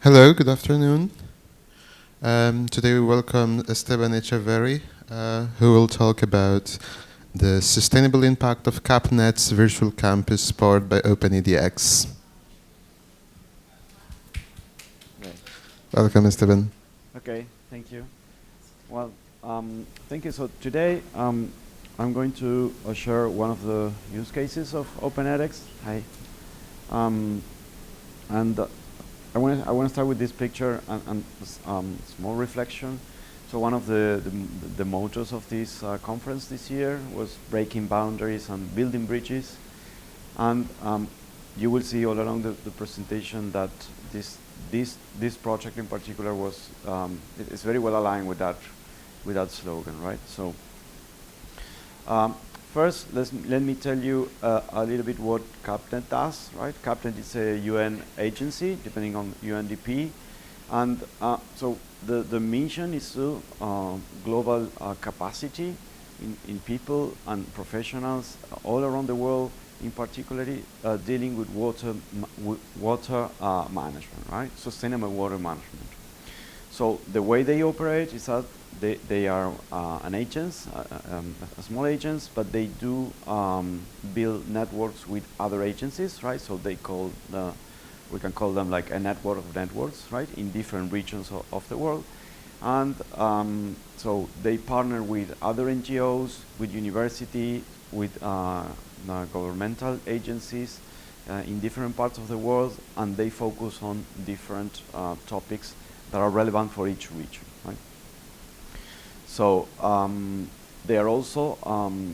Hello, good afternoon. Today we welcome Esteban Echeverry, who will talk about the sustainable impact of Cap-Net's virtual campus powered by OpenEDX. Right. Welcome, Esteban. Okay, thank you. Well, thank you. So today I'm going to share one of the use cases of OpenEDX. Hi. And I want to start with this picture and small reflection. So one of the mottos of this conference this year was breaking boundaries and building bridges. And you will see all along the presentation that this project in particular was it's very well aligned with that slogan, right? So first, let me tell you a little bit what Cap-Net does, right? Cap-Net is a UN agency, depending on UNDP, and so the mission is to global capacity in people and professionals all around the world, in particularly dealing with water management, right? Sustainable water management. So the way they operate is that they are an agents, a small agents, but they do build networks with other agencies, right? So we can call them like a network of networks, right? In different regions of the world. And so they partner with other NGOs, with university, with governmental agencies in different parts of the world, and they focus on different topics that are relevant for each region, right? So they are also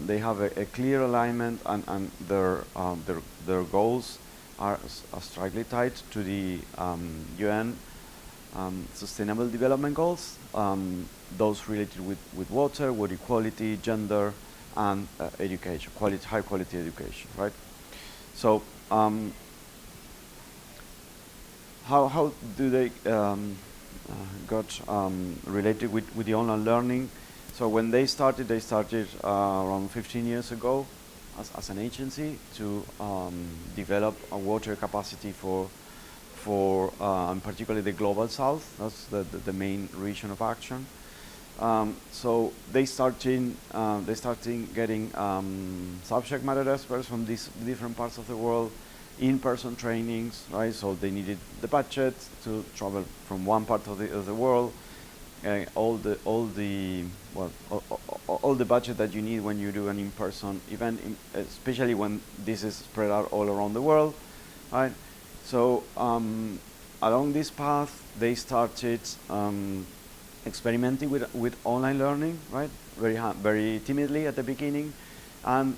they have a clear alignment, and their goals are strictly tied to the UN Sustainable Development Goals, those related with water, water equality, gender, and education, high quality education, right? So how do they got related with the online learning? So when they started around 15 years ago as an agency to develop a water capacity for particularly the global south. That's the main region of action. So they started getting subject matter experts from these different parts of the world, in-person trainings, right? So they needed the budget to travel from one part of the world, all the budget that you need when you do an in-person event, especially when this is spread out all around the world, right? So along this path, they started experimenting with online learning, right? Very timidly at the beginning, and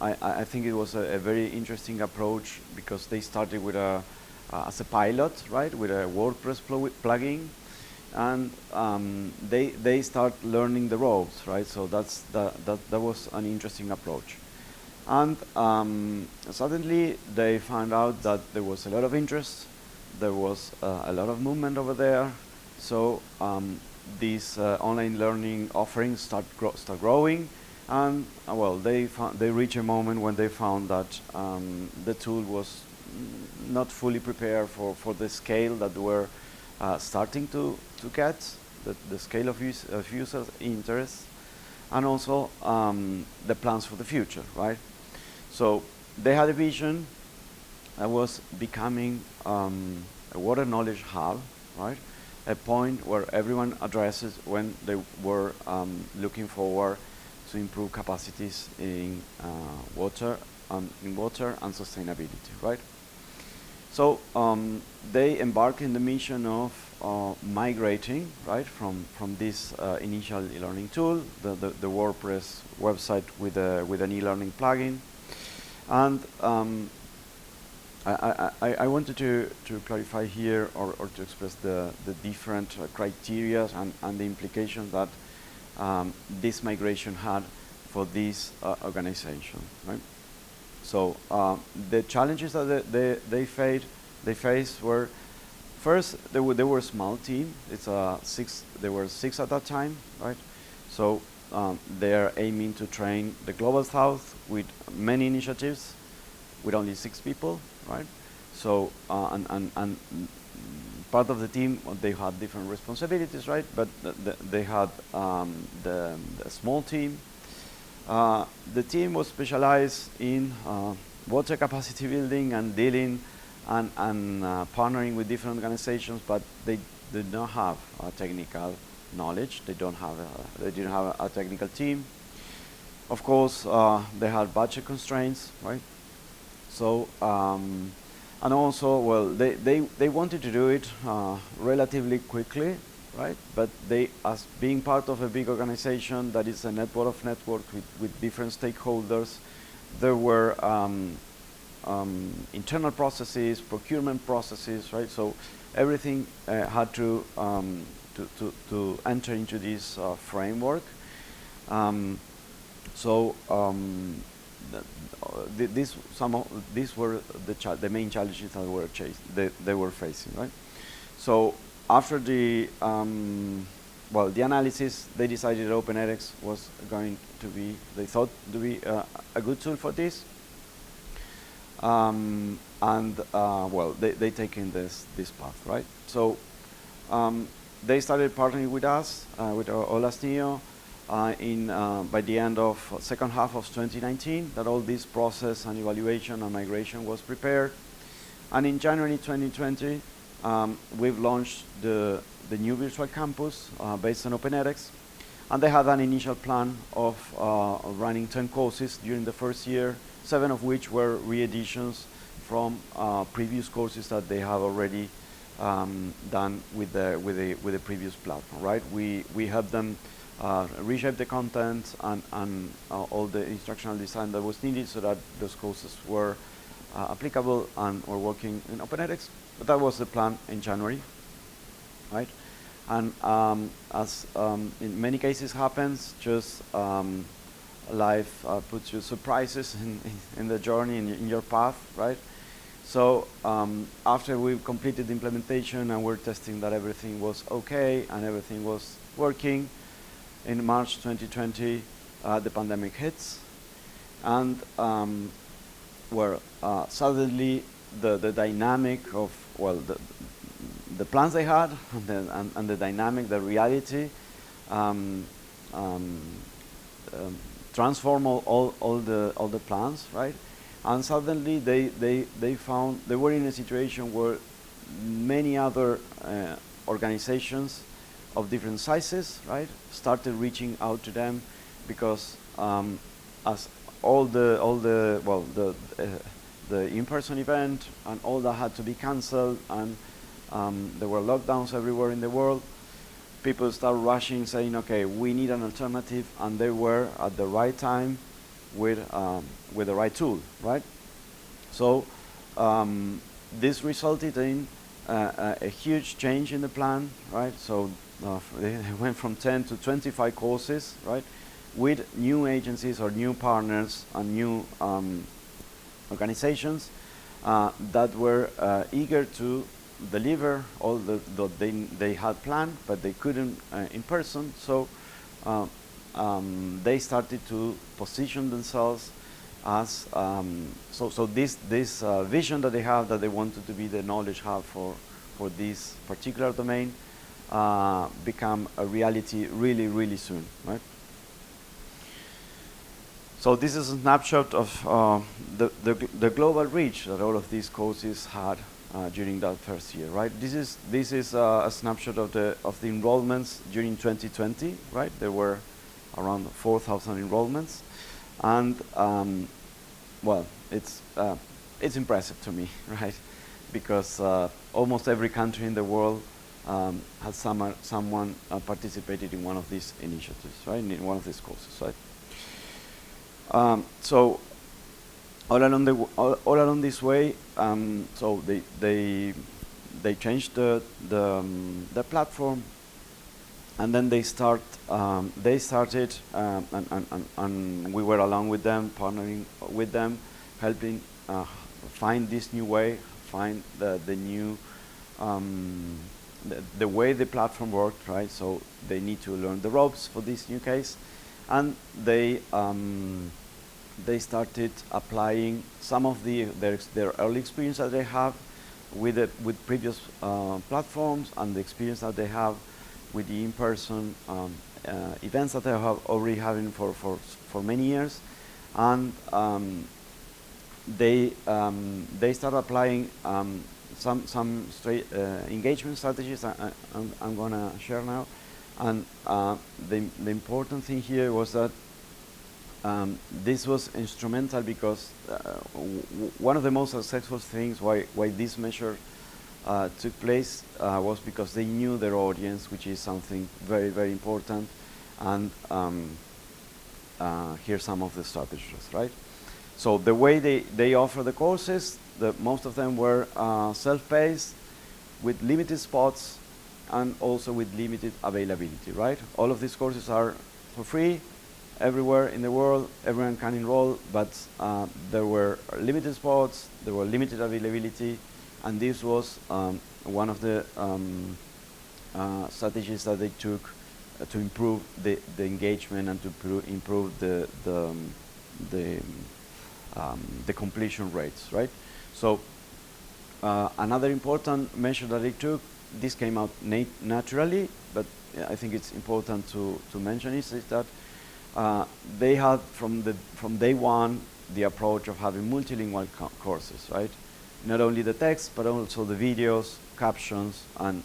I think it was a very interesting approach because they started with as a pilot, right, with a WordPress plugin, and they start learning the ropes, right? So that was an interesting approach. And suddenly they found out that there was a lot of interest, there was a lot of movement over there. So these online learning offerings start growing, and well, they reached a moment when they found that the tool was not fully prepared for the scale that we're starting to get, the scale of users' interest, and also the plans for the future, right? So they had a vision that was becoming a water knowledge hub, right? A point where everyone addresses when they were looking forward to improve capacities in water and sustainability, right? So they embark in the mission of migrating, right, from this initial e-learning tool, the WordPress website with an e-learning plugin. And I wanted to clarify here or to express the different criteria and the implications that this migration had for this organization, right? So the challenges that they faced were, first, they were a small team. There were six at that time, right? So they are aiming to train the global south with many initiatives, with only 6 people, right? So and part of the team, they had different responsibilities, right? But they had the small team. The team was specialized in water capacity building and dealing and partnering with different organizations, but they did not have technical knowledge. They didn't have a technical team. Of course, they had budget constraints, right? So, and also, well, they wanted to do it relatively quickly, right? But they, as being part of a big organization that is a network of networks with different stakeholders, there were internal processes, procurement processes, right? So everything had to enter into this framework. These were the main challenges that they were facing, right? So after the the analysis, they decided that edX was going to be, they thought to be a good tool for this. They taken this path, right? So they started partnering with us, with OLAS Neo, by the end of second half of 2019, that all this process and evaluation and migration was prepared. And in January 2020, we've launched the new virtual campus based on edX. And they had an initial plan of running 10 courses during the first year, 7 of which were re-editions from previous courses that they have already done with the previous platform, right? We helped them reshape the content and all the instructional design that was needed so that those courses were applicable and were working in edX. But that was the plan in January, right? And as in many cases happens, just life puts you surprises in the journey, in your path, right? So after we completed the implementation and we're testing that everything was okay and everything was working, in March 2020, the pandemic hits, and suddenly the dynamic of, well, the plans they had and the dynamic, the reality, transform all the plans, right? And suddenly they found they were in a situation where many other organizations of different sizes, right, started reaching out to them because as the in-person event and all that had to be cancelled, and there were lockdowns everywhere in the world. People started rushing, saying, "Okay, we need an alternative," and they were at the right time with the right tool, right? So this resulted in a huge change in the plan, right? So they went from 10 to 25 courses, right, with new agencies or new partners and new organizations that were eager to deliver all they had planned, but they couldn't in person. So they started to position themselves as this vision that they have, that they wanted to be the knowledge hub for this particular domain, become a reality really soon, right? So this is a snapshot of the global reach that all of these courses had during that first year, right? This is a snapshot of the enrollments during 2020, right? There were around 4,000 enrollments, and well, it's impressive to me, right? Because almost every country in the world has someone participated in one of these initiatives, right? In one of these courses, right? So all along this way, so they changed the platform, and then they started, and we were along with them, partnering with them, helping find this new way, find the new the way the platform worked, right? So they need to learn the ropes for this new case, and they started applying some of their early experience that they have with previous platforms and the experience that they have with the in-person events that they have already having for many years, and they start applying some engagement strategies I'm going to share now. And the important thing here was that this was instrumental because one of the most successful things why this measure took place was because they knew their audience, which is something very, very important. And here's some of the strategies, right? So the way they offer the courses, most of them were self-paced, with limited spots, and also with limited availability, right? All of these courses are for free, everywhere in the world, everyone can enroll, but there were limited spots, there were limited availability, and this was one of the strategies that they took to improve the engagement and to improve the completion rates, right? So another important measure that they took, this came out naturally, but I think it's important to mention is that they had from day one the approach of having multilingual courses, right? Not only the text, but also the videos, captions, and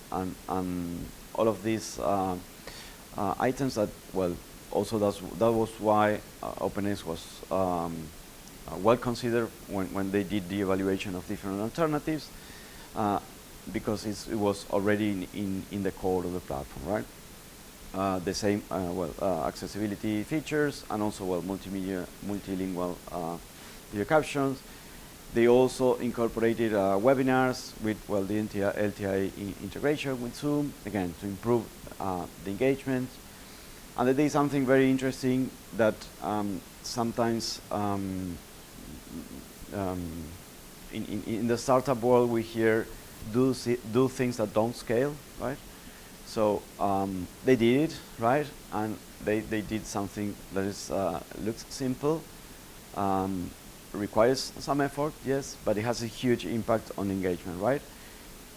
all of these items that, well, also that was why OpenX was well considered when they did the evaluation of different alternatives, because it was already in the core of the platform, right? The same accessibility features, and also multilingual video captions. They also incorporated webinars with the LTI integration with Zoom, again to improve the engagement. And they did something very interesting that sometimes in the startup world we hear do things that don't scale, right? So they did it, right? And they did something that is looks simple, requires some effort, yes, but it has a huge impact on engagement, right?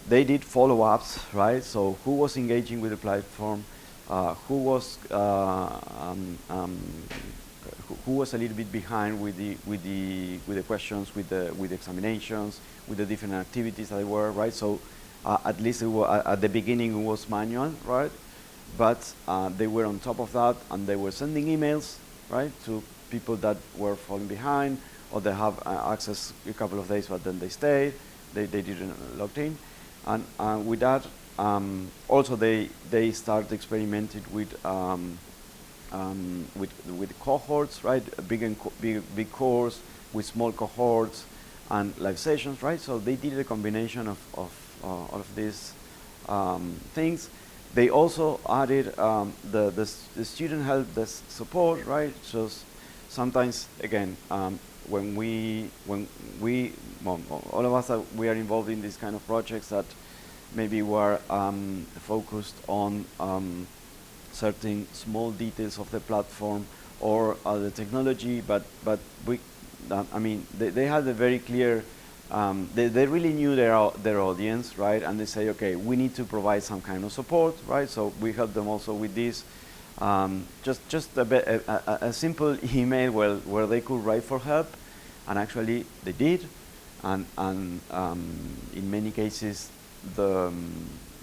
They did follow-ups, right? So who was engaging with the platform? Who was a little bit behind with the questions, with the examinations, with the different activities that they were, right? So at least at the beginning it was manual, right? But they were on top of that, and they were sending emails, right, to people that were falling behind, or they have access a couple of days, but then they stayed. They didn't log in, and with that, also they started experimenting with cohorts, right? Big course with small cohorts and live sessions, right? So they did a combination of all of these things. They also added the student help desk support, right? So sometimes, again, when all of us we are involved in these kind of projects that maybe were focused on certain small details of the platform or the technology, but we, I mean, they had a very clear. They really knew their audience, right? And they say, okay, we need to provide some kind of support, right? So we helped them also with this. Just a simple email where they could write for help, and actually they did, and in many cases the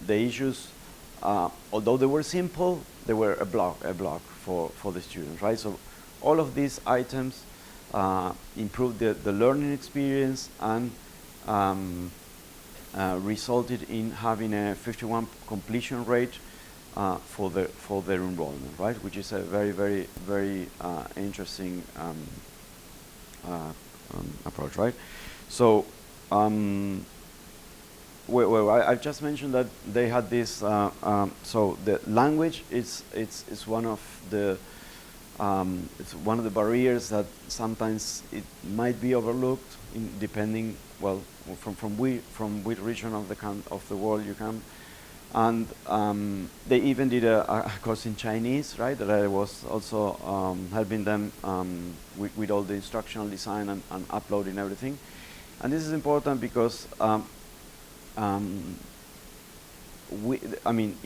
issues, although they were simple, they were a block for the students, right? So all of these items improved the learning experience and resulted in having a 51% completion rate for their enrollment, right? Which is a very interesting approach, right? So I've just mentioned that they had this. So the language is one of the it's one of the barriers that sometimes it might be overlooked, depending from which region of the world you come. And they even did a course in Chinese, right? That I was also helping them with all the instructional design and uploading everything. And this is important because um, I mean,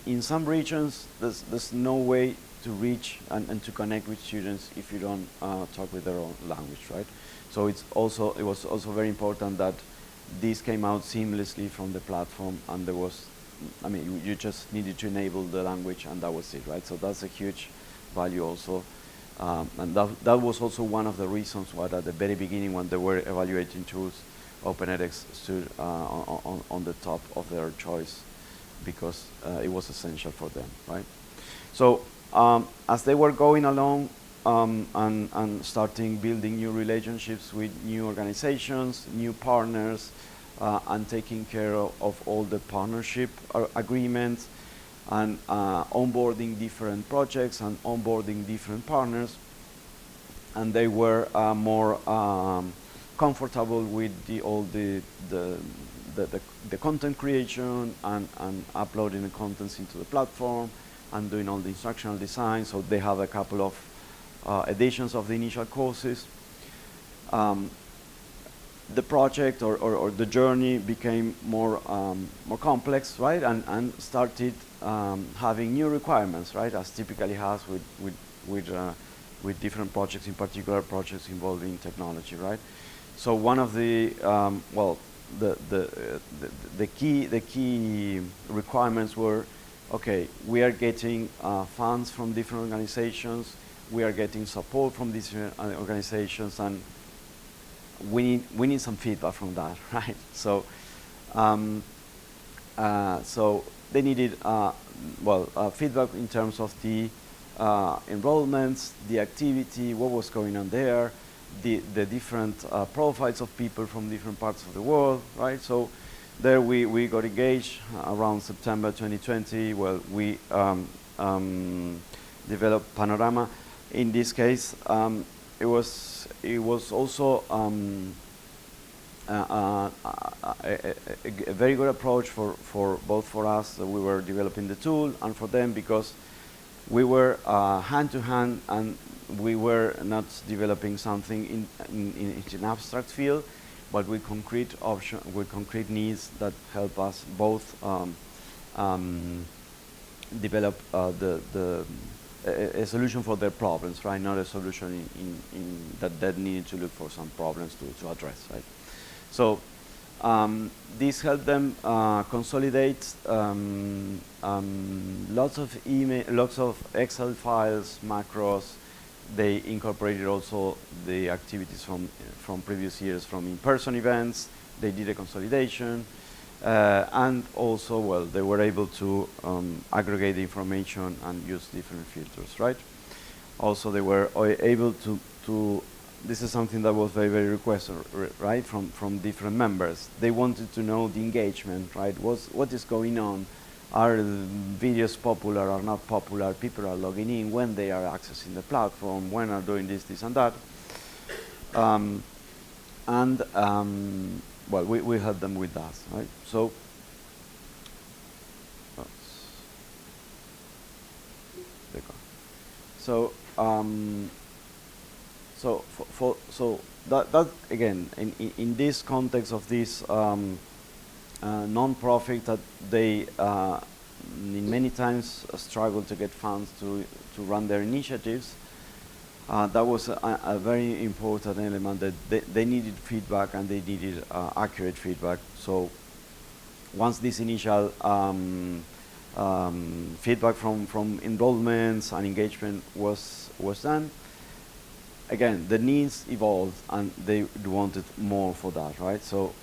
in some regions, there's no way to reach and to connect with students if you don't talk with their own language, right? So it was also very important that this came out seamlessly from the platform, and there was, I mean, you just needed to enable the language, and that was it, right? So that's a huge value also. And that was also one of the reasons why at the very beginning, when they were evaluating tools, OpenEdX stood on the top of their choice, because it was essential for them, right? So as they were going along and starting building new relationships with new organizations, new partners, and taking care of all the partnership agreements, and onboarding different projects and onboarding different partners, and they were more comfortable with the content creation and uploading the contents into the platform and doing all the instructional design. So they have a couple of editions of the initial courses. The project or the journey became more complex, right? And started having new requirements, right? As typically has with different projects, in particular projects involving technology, right? So one of the the key requirements were, okay, we are getting funds from different organizations, we are getting support from these organizations, and we need some feedback from that, right? So so they needed feedback in terms of the enrollments, the activity, what was going on there, the different profiles of people from different parts of the world, right? So there we got engaged around September 2020. Well, we developed Panorama. In this case, it was also a very good approach for both for us that we were developing the tool, and for them, because we were hand to hand, and we were not developing something in an abstract field, but with concrete needs that help us both develop a solution for their problems, right? Not a solution that needed to look for some problems to address, right? So this helped them consolidate lots of Excel files, macros. They incorporated also the activities from previous years from in-person events. They did a consolidation. And also, well, they were able to aggregate the information and use different filters, right? Also, they were able to this is something that was very, very requested, right, from different members. They wanted to know the engagement, right? What is going on? Are videos popular or not popular? People are logging in, when they are accessing the platform, when are doing this and that. Well, we help them with that, right? So, so that again, in this context of this non-profit that they many times struggle to get funds to run their initiatives. That was a very important element, that they needed feedback, and they needed accurate feedback. So once this initial feedback from enrollments and engagement was done, again, the needs evolved, and they wanted more for that, right? So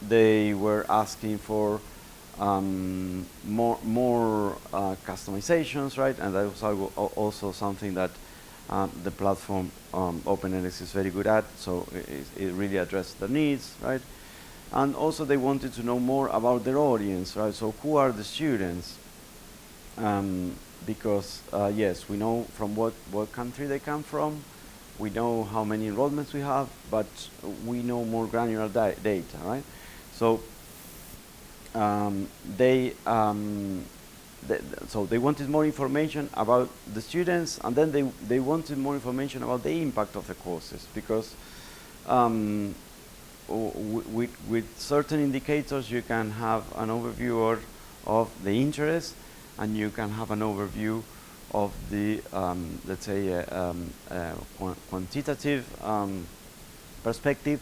they were asking for more customizations, right? And that was also something that the platform OpenEdX is very good at. So it really addressed the needs, right? And also they wanted to know more about their audience, right? So who are the students? Because yes, we know from what country they come from. We know how many enrollments we have, but we know more granular data, right? So they wanted more information about the students, and then they wanted more information about the impact of the courses, because with certain indicators, you can have an overview of the interest, and you can have an overview of the, let's say, quantitative perspective.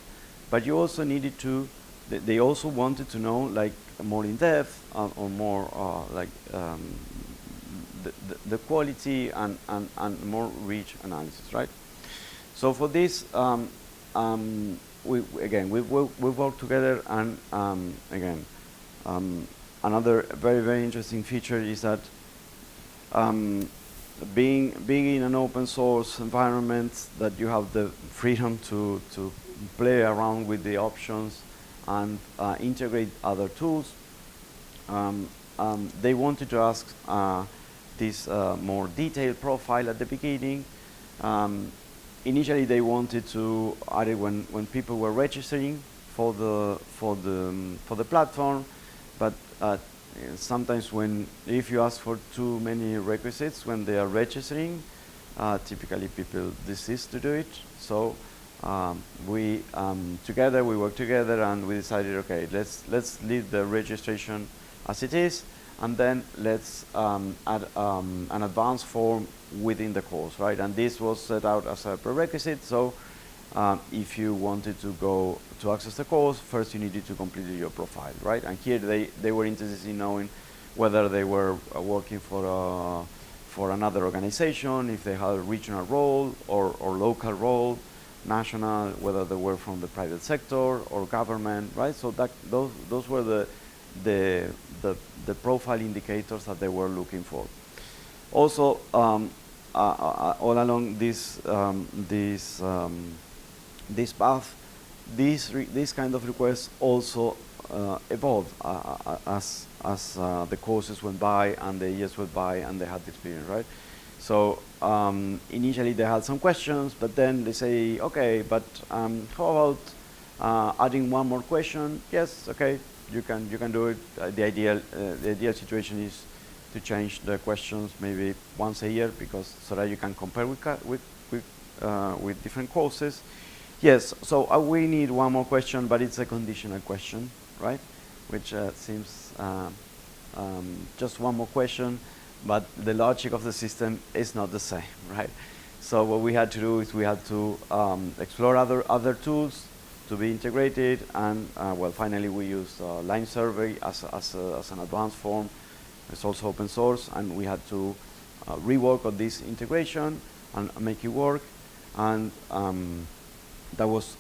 But you also needed to, they also wanted to know, like, more in depth or more like the quality and more rich analysis, right? So for this, we worked together, and again, another very interesting feature is that being in an open source environment, that you have the freedom to play around with the options and integrate other tools. They wanted to ask this more detailed profile at the beginning. Initially, they wanted to add it when people were registering for the platform, but sometimes if you ask for too many requisites when they are registering, typically people desist to do it. So we worked together, and we decided, okay, let's leave the registration as it is, and then let's add an advanced form within the course, right? And this was set out as a prerequisite. So if you wanted to go to access the course, first you needed to complete your profile, right? And here they were interested in knowing whether they were working for another organization, if they had a regional role or local role, national, whether they were from the private sector or government, right? So those were the profile indicators that they were looking for. Also, all along this path, these kind of requests also evolved as the courses went by and the years went by and they had the experience, right? So initially they had some questions, but then they say, okay, but how about adding one more question? Yes, okay, you can do it. The ideal situation is to change the questions maybe once a year, because so that you can compare with different courses. Yes, so we need one more question, but it's a conditional question, right? Which seems just one more question, but the logic of the system is not the same, right? So what we had to do is we had to explore other tools to be integrated, and well, finally we used Line Survey as an advanced form. It's also open source, and we had to rework on this integration and make it work. And that was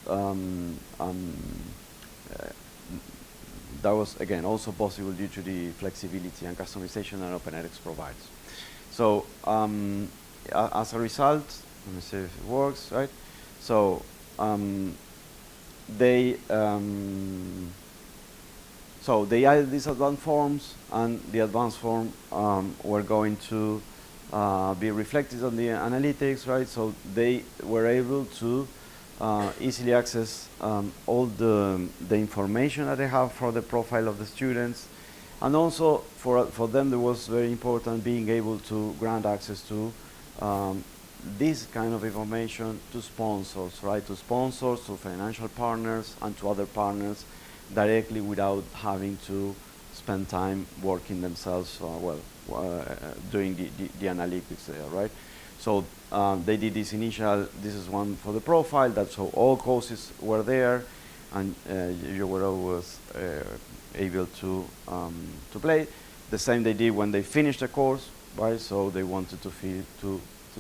again also possible due to the flexibility and customization that Open edX provides. So as a result, let me see if it works, right? So they added these advanced forms, and the advanced form were going to be reflected on the analytics, right? So they were able to easily access all the information that they have for the profile of the students. And also for them, it was very important being able to grant access to this kind of information to sponsors, right? To sponsors, to financial partners, and to other partners directly without having to spend time working themselves, doing the analytics there, right? So they did this is one for the profile, that's how all courses were there, and you were always able to play. The same they did when they finished the course, right? So they wanted to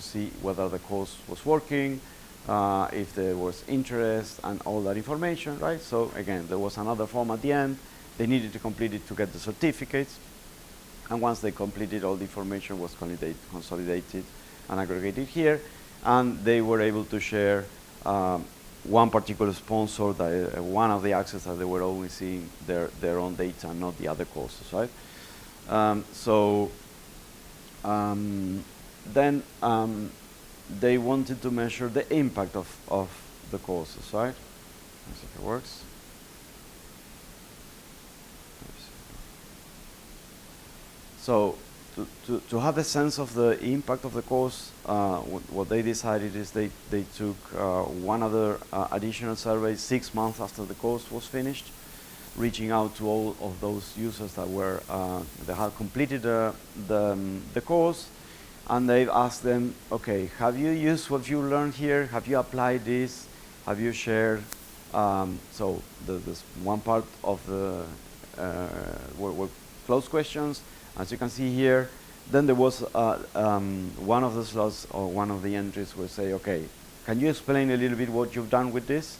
see whether the course was working, if there was interest, and all that information, right? So again, there was another form at the end. They needed to complete it to get the certificates, and once they completed, all the information was consolidated and aggregated here, and they were able to share one particular sponsor, that one of the access that they were only seeing their own data and not the other courses, right? Then they wanted to measure the impact of the courses, right? Let's see if it works. So to have a sense of the impact of the course, what they decided is they took one other additional survey 6 months after the course was finished, reaching out to all of those users that were that had completed the course, and they've asked them, okay, have you used what you learned here? Have you applied this? Have you shared? So this one part of the were closed questions, as you can see here. Then there was one of the slots or one of the entries will say, okay, can you explain a little bit what you've done with this?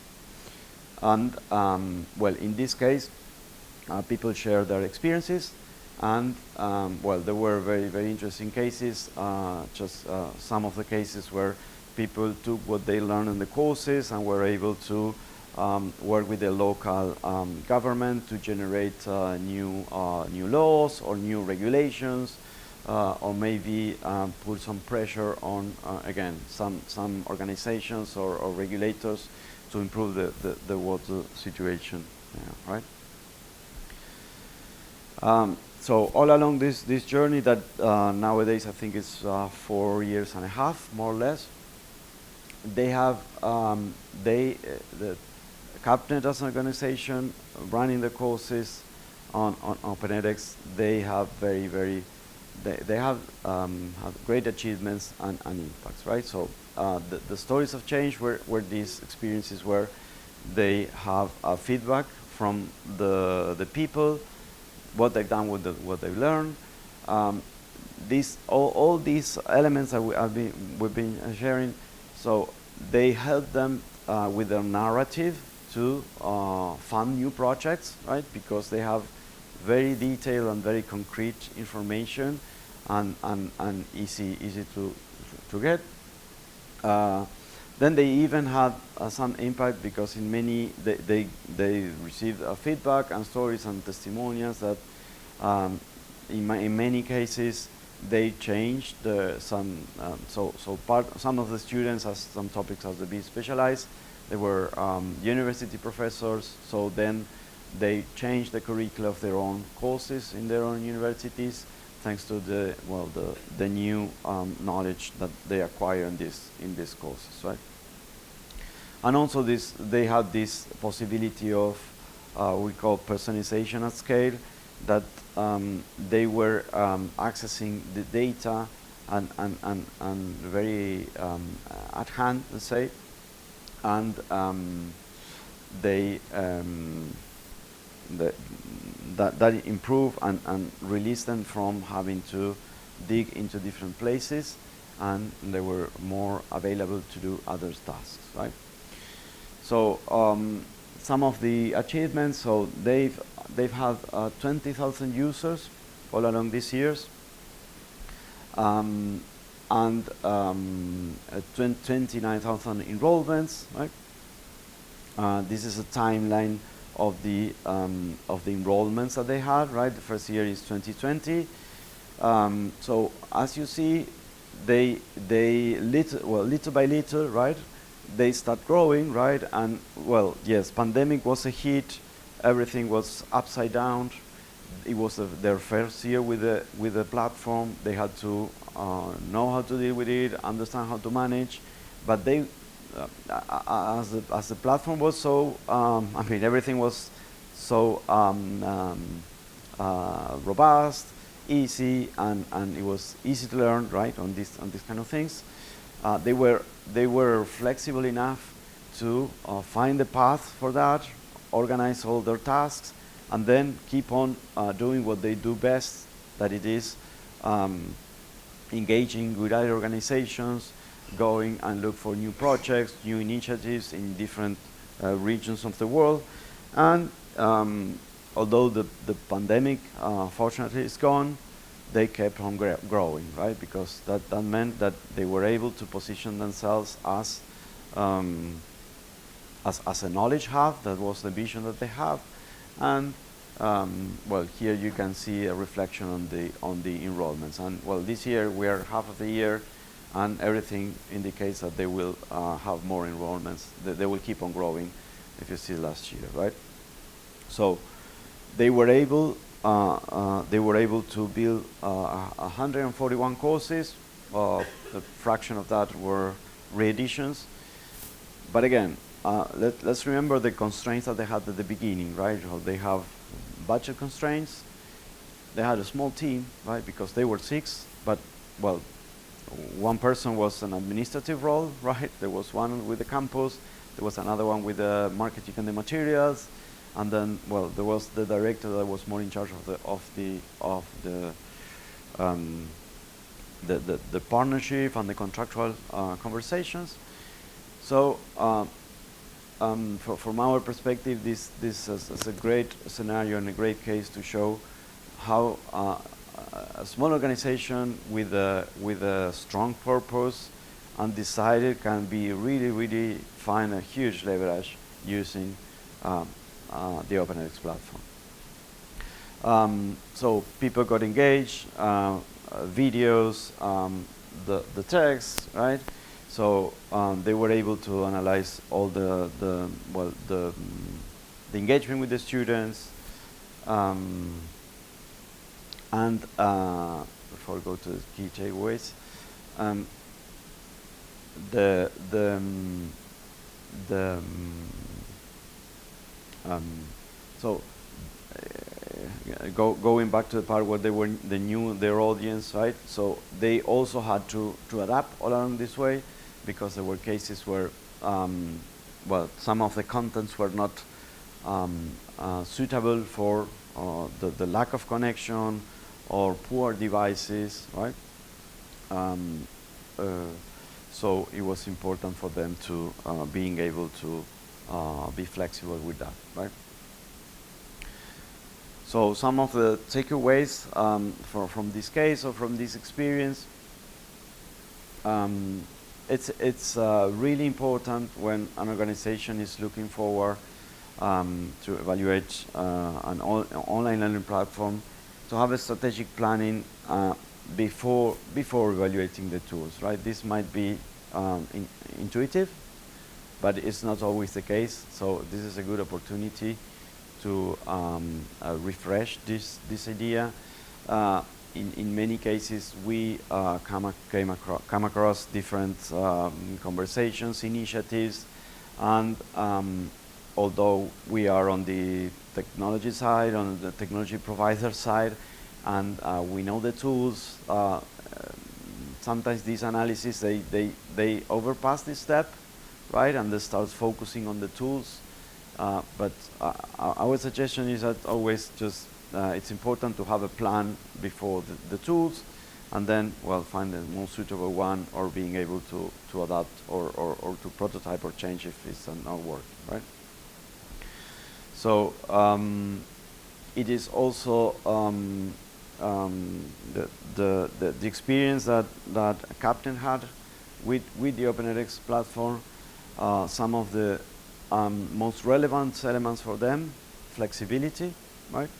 And well, in this case, people share their experiences, and well, there were very, very interesting cases. Just some of the cases where people took what they learned in the courses and were able to work with the local government to generate new laws or new regulations, or maybe put some pressure on again some organizations or regulators to improve the water situation, right? So all along this journey that nowadays I think is 4 years and a half, more or less, they have the Cap-Net as an organization running the courses on edX. They have they have great achievements and impacts, right? So the stories of change were these experiences where they have feedback from the people, what they've done with what they've learned. All these elements that we've been sharing, so they help them with their narrative to fund new projects, right? Because they have very detailed and very concrete information and easy to get. Then they even had some impact because in many they received feedback and stories and testimonials that in many cases they changed some of the students, as some topics have to be specialized. They were university professors, so then they changed the curricula of their own courses in their own universities, thanks to the new knowledge that they acquire in these courses, right? And also they had this possibility of we call personalization at scale, that they were accessing the data and very at hand, let's say, and that improve and release them from having to dig into different places, and they were more available to do other tasks, right? So some of the achievements, so they've had 20,000 users all along these years, and 29,000 enrollments, right? This is a timeline of the enrollments that they had, right? The first year is 2020. So as you see, they little by little, right? They start growing, right? And well, yes, pandemic was a hit. Everything was upside down. It was their first year with the platform. They had to know how to deal with it, understand how to manage. But they, as the platform was so, I mean, everything was so robust, easy, and it was easy to learn, right? On these kind of things, they were flexible enough to find the path for that, organize all their tasks, and then keep on doing what they do best, that it is engaging with other organizations, going and look for new projects, new initiatives in different regions of the world. And although the pandemic fortunately is gone, they kept on growing, right? Because that meant that they were able to position themselves as a knowledge hub. That was the vision that they have. And well, here you can see a reflection on the enrollments. And well, this year we are half of the year, and everything indicates that they will have more enrollments. They will keep on growing, if you see last year, right? So they were able they were able to build 141 courses. A fraction of that were re-editions. But again, let's remember the constraints that they had at the beginning, right? They have budget constraints. They had a small team, right? Because they were 6, but well, one person was an administrative role, right? There was one with the campus. There was another one with the marketing and the materials, and then, well, there was the director that was more in charge of the partnership and the contractual conversations. So, from our perspective, this is a great scenario and a great case to show how a small organization with a strong purpose and decided can be really find a huge leverage using the OpenEdX platform. So people got engaged, videos, the text, right? So they were able to analyze all the engagement with the students. And before we go to the key takeaways, going back to the part where they knew their audience, right? So they also had to adapt all along this way, because there were cases where, well, some of the contents were not suitable for the lack of connection or poor devices, right? So it was important for them to being able to be flexible with that, right? So some of the takeaways from this case or from this experience, it's really important when an organization is looking forward to evaluate an online learning platform, to have a strategic planning before evaluating the tools, right? This might be intuitive, but it's not always the case. So this is a good opportunity to refresh this idea. In many cases, we come across different conversations, initiatives, and although we are on the technology side, on the technology provider side, and we know the tools, sometimes these analyses, they overpass this step, right? And they start focusing on the tools. But our suggestion is that always just, it's important to have a plan before the tools, and then, well, find the most suitable one, or being able to adapt or to prototype or change if it's not working, right? So it is also the experience that Cap-Net had with the OpenEdX platform. Some of the most relevant elements for them: flexibility, right?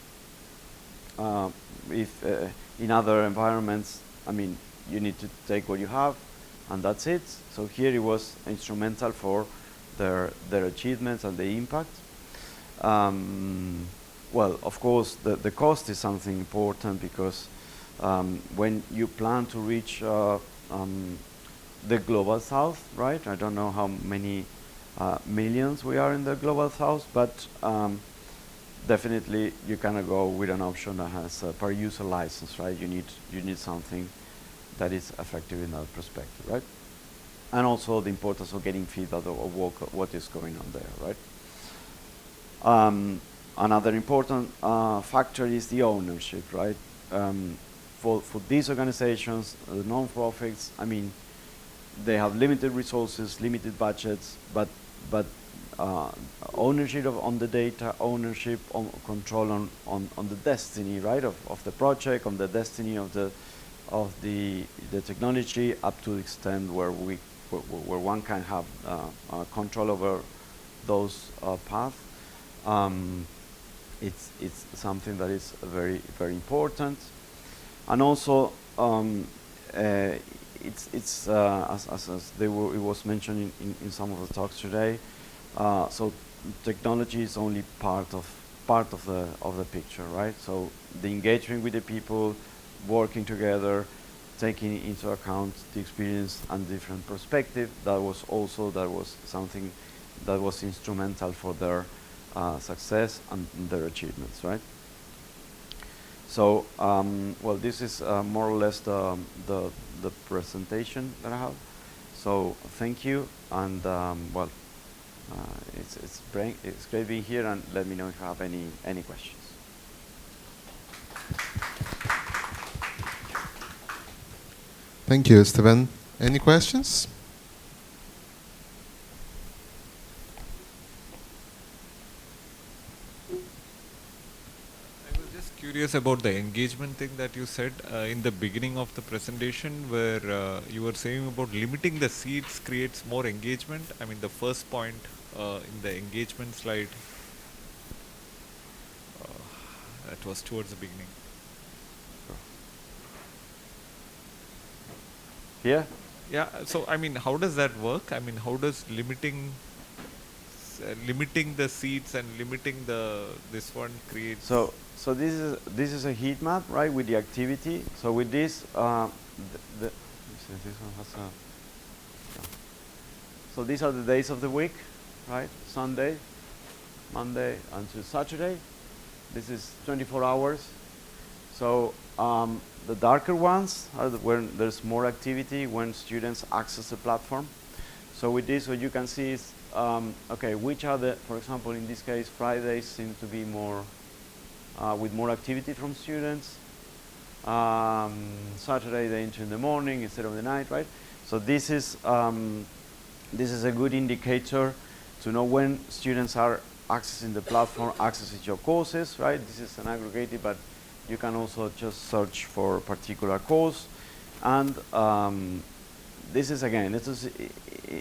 If in other environments, I mean, you need to take what you have, and that's it. So here it was instrumental for their achievements and the impact. Well, of course, the cost is something important, because when you plan to reach the global south, right? I don't know how many millions we are in the global south, but definitely you cannot go with an option that has a per user license, right? You need something that is effective in that perspective, right? And also the importance of getting feedback of what is going on there, right? Another important factor is the ownership, right? For these organizations, the non-profits, I mean, they have limited resources, limited budgets, but ownership on the data, ownership on control on the destiny, right, of the project, on the destiny of the technology, up to the extent where one can have control over those paths. It's something that is very, very important, and also it's as it was mentioned in some of the talks today. So technology is only part of part of the picture, right? So the engagement with the people, working together, taking into account the experience and different perspective, that was something that was instrumental for their success and their achievements, right? So, well, this is more or less the presentation that I have. So, thank you, and well, it's great being here, and let me know if you have any questions. Thank you, Esteban. Any questions? I was just curious about the engagement thing that you said in the beginning of the presentation, where you were saying about limiting the seeds creates more engagement. I mean, the first point in the engagement slide, that was towards the beginning. Yeah? Yeah, so I mean, how does that work? I mean, how does limiting the seeds and limiting this one creates? So this is a heat map, right, with the activity. So with this, this one has a. So these are the days of the week, right? Sunday, Monday, until Saturday. This is 24 hours. So the darker ones are when there's more activity, when students access the platform. So with this, what you can see is, okay, which are the, for example, in this case, Fridays seem to be more, with more activity from students. Saturday they enter in the morning instead of the night, right? So this is a good indicator to know when students are accessing the platform, accessing your courses, right? This is an aggregated, but you can also just search for a particular course. And this is, again, this is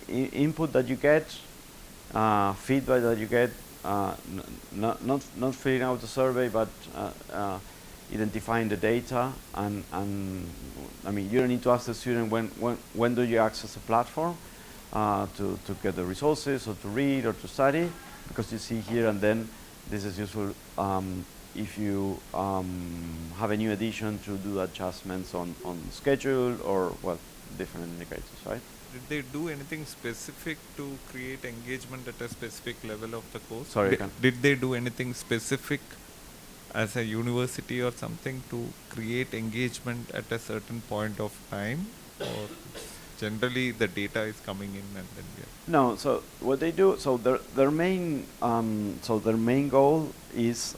input that you get, feedback that you get, not filling out the survey, but identifying the data. And I mean, you don't need to ask the student when do you access the platform to get the resources or to read or to study, because you see here, and then this is useful if you have a new edition to do adjustments on schedule or, well, different indicators, right? Did they do anything specific to create engagement at a specific level of the course? Sorry, did they do anything specific as a university or something to create engagement at a certain point of time? Or generally the data is coming in and then No, so what they do, so their main goal is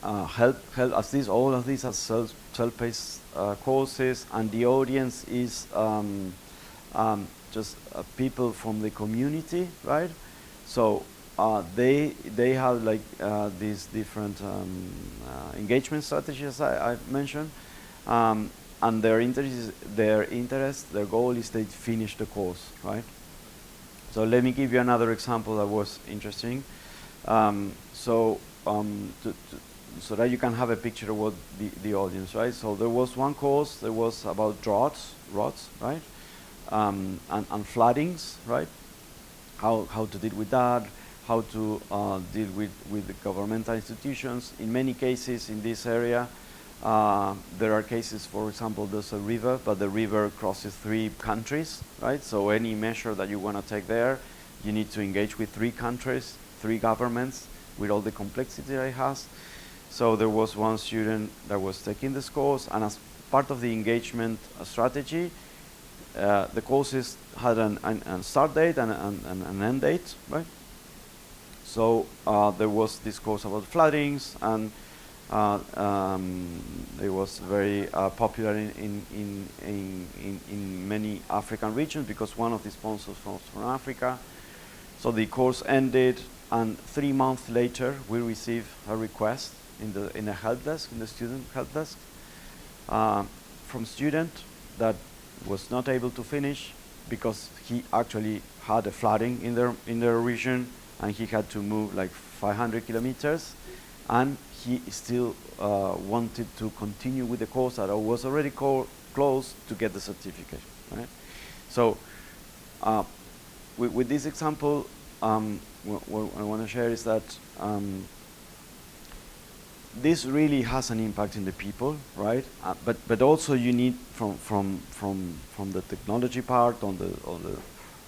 help as these, all of these are self-paced courses, and the audience is just people from the community, right? So they have like these different engagement strategies I mentioned, and their goal is they finish the course, right? So let me give you another example that was interesting. So that you can have a picture of what the audience, right? So there was one course that was about droughts, right? And floodings, right? How to deal with that, how to deal with the governmental institutions. In many cases in this area, there are cases, for example, there's a river, but the river crosses 3 countries, right? So any measure that you want to take there, you need to engage with 3 countries, 3 governments, with all the complexity that it has. So there was one student that was taking this course, and as part of the engagement strategy, the courses had a start date and an end date, right? So there was this course about floodings, and it was very popular in many African regions, because one of the sponsors was from Africa. So the course ended, and 3 months later we received a request in the help desk, in the student help desk, from student that was not able to finish because he actually had a flooding in their region, and he had to move like 500 kilometers, and he still wanted to continue with the course that was already closed to get the certificate, right? So with this example, what I want to share is that this really has an impact in the people, right? But also you need from the technology part on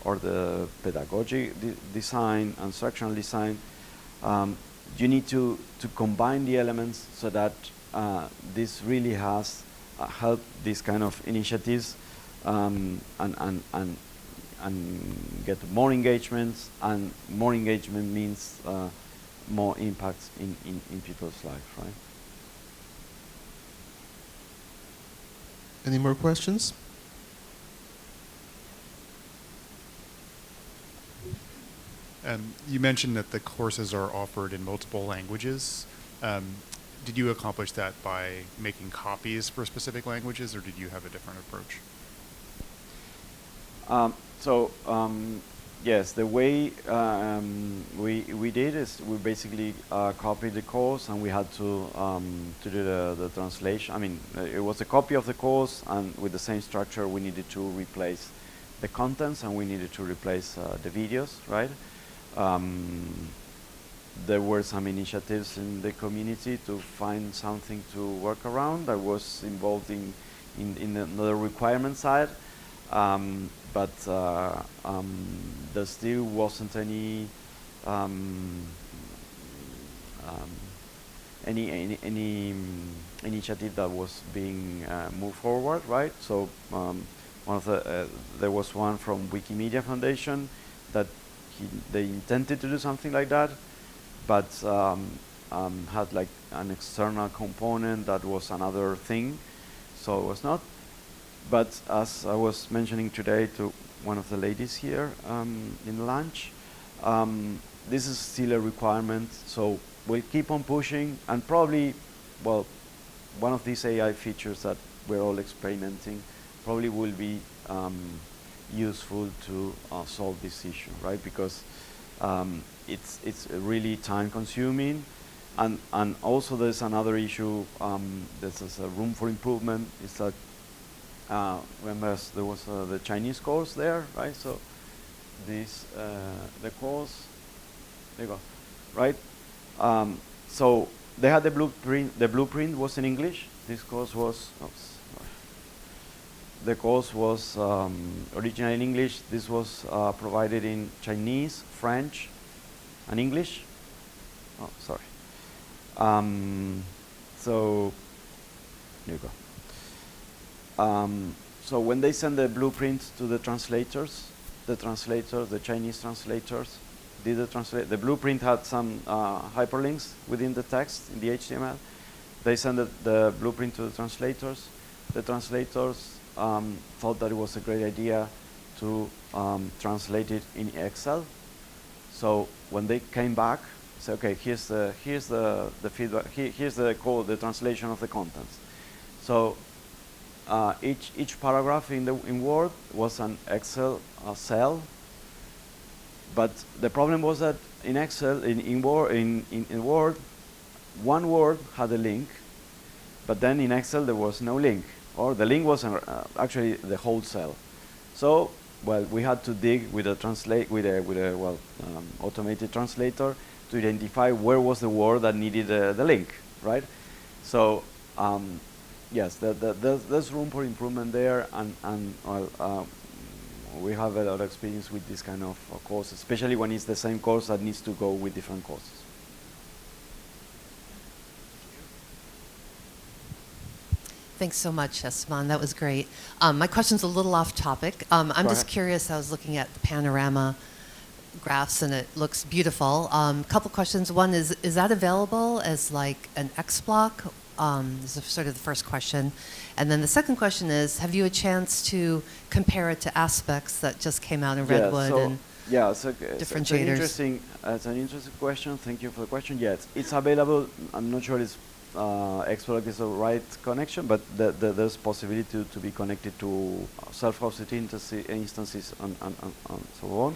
the pedagogy design, instructional design. You need to combine the elements so that this really has helped these kind of initiatives and get more engagements, and more engagement means more impacts in people's lives, right? Any more questions? You mentioned that the courses are offered in multiple languages. Did you accomplish that by making copies for specific languages, or did you have a different approach? Yes, the way we did is we basically copied the course, and we had to do the translation. I mean, it was a copy of the course, and with the same structure, we needed to replace the contents, and we needed to replace the videos, right? There were some initiatives in the community to find something to work around. I was involved in the requirement side. But there still wasn't any initiative that was being moved forward, right? So there was one from Wikimedia Foundation that they intended to do something like that, but had like an external component that was another thing, so it was not. But as I was mentioning today to one of the ladies here in lunch, this is still a requirement, so we'll keep on pushing, and probably, well, one of these AI features that we're all experimenting probably will be useful to solve this issue, right? Because it's really time consuming, and also there's another issue, there's a room for improvement, is that remember there was the Chinese course there, right? So this, the course, there you go, right? So they had the blueprint. The blueprint was in English. This course was, the course was originally in English. This was provided in Chinese, French, and English. Oh, sorry. So there you go. So when they send the blueprints to the translators, the Chinese translators, did the blueprint had some hyperlinks within the text in the HTML. They sent the blueprint to the translators. The translators thought that it was a great idea to translate it in Excel. So when they came back, say, okay, here's the feedback. Here's the code, the translation of the contents. So each paragraph in Word was an Excel cell, but the problem was that in Excel, in Word, one word had a link, but then in Excel there was no link, or the link was actually the whole cell. So, well, we had to dig with a automated translator to identify where was the word that needed the link, right? So. Yes, there's room for improvement there, and we have a lot of experience with this kind of course, especially when it's the same course that needs to go with different courses. Thanks so much, Esteban. That was great. My question's a little off topic. I'm just curious. I was looking at the panorama graphs, and it looks beautiful. Couple questions. One is that available as like an X block? This is sort of the first question. And then the second question is, have you a chance to compare it to aspects that just came out in Redwood and differentiators? It's an interesting question. Thank you for the question. Yes, it's available. I'm not sure it's Xblock is the right connection, but there's possibility to be connected to self-hosted instances and so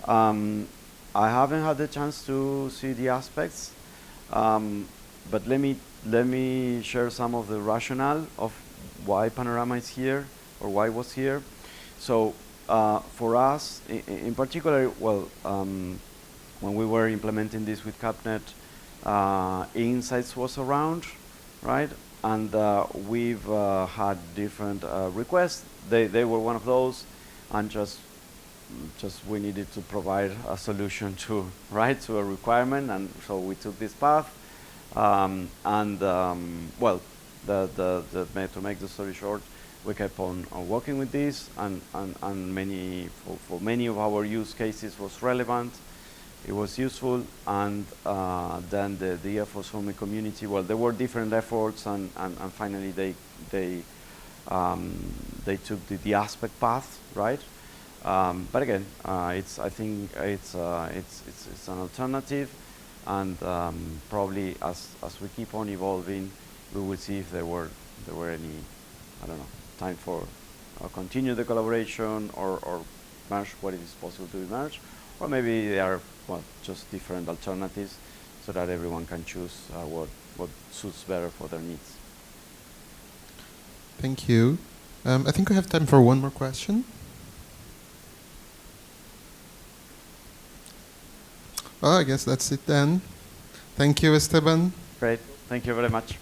on. I haven't had the chance to see the aspects, but let me share some of the rationale of why Panorama is here, or why it was here. So for us, in particular, well, when we were implementing this with Cap-Net, insights was around, right? And we've had different requests. They were one of those, and just we needed to provide a solution to to a requirement, and so we took this path. Well, to make the story short, we kept on working with this, and for many of our use cases was relevant. It was useful, and then the efforts from the community. Well, there were different efforts, and finally they took the aspect path, right? But again, I think it's an alternative, and probably as we keep on evolving, we will see if there were any, I don't know, time for continue the collaboration or merge what it is possible to be merged, or maybe they are just different alternatives, so that everyone can choose what suits better for their needs. Thank you. I think we have time for one more question. Oh, I guess that's it then. Thank you, Esteban. Great. Thank you very much.